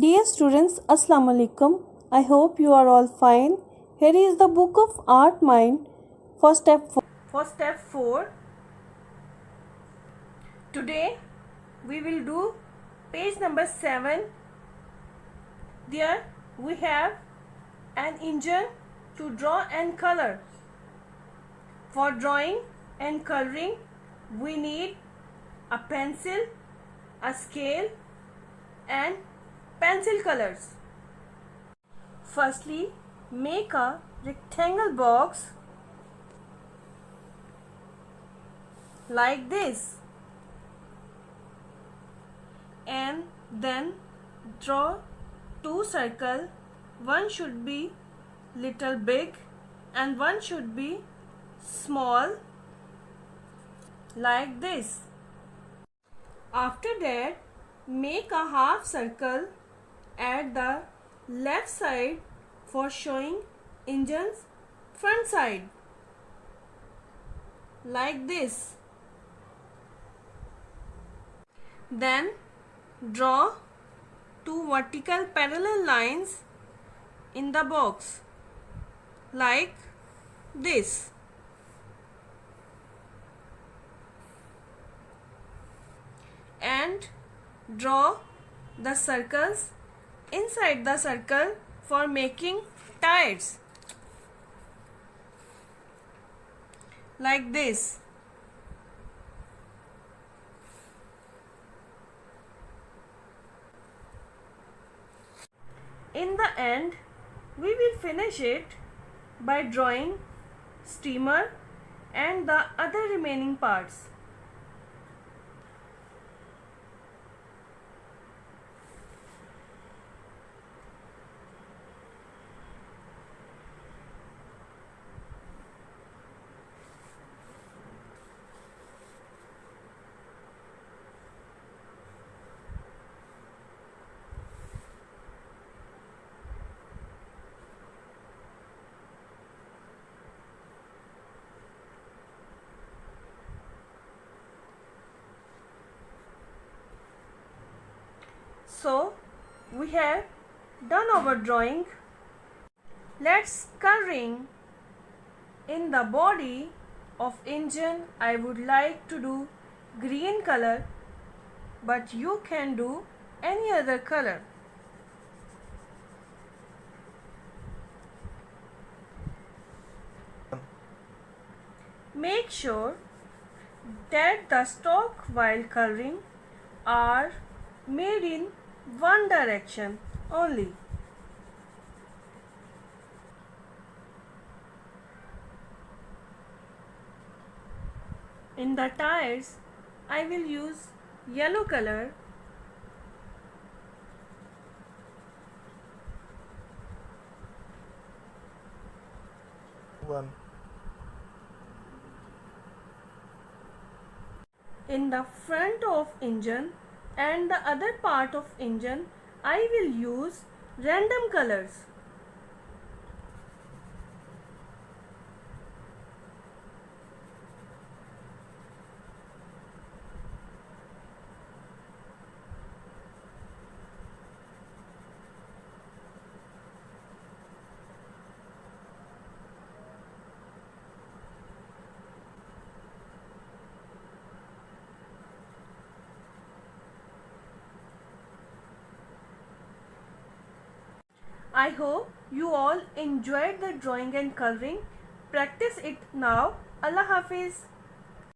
Dear students, Assalamu alaikum. I hope you are all fine. Here is the book of Art Mind for step 4. Today we will do page number 7. There we have an engine to draw and color. For drawing and coloring we need a pencil, a scale and pencil colors. Firstly, make a rectangle box like this and then draw two circles. One should be little big and one should be small like this. After that, make a half circle at the left side for showing engine's front side like this. Then draw two vertical parallel lines in the box like this. And draw the circles inside the circle for making tires like this. In the end, we will finish it by drawing steamer and the other remaining parts. So we have done our drawing. Let's coloring. In the body of engine I would like to do green color, but you can do any other color. Make sure that the stroke while coloring are made in one direction only. In the tires, I will use yellow color. In the front of engine and the other part of engine, I will use random colors. I hope you all enjoyed the drawing and coloring. Practice it now. Allah Hafiz.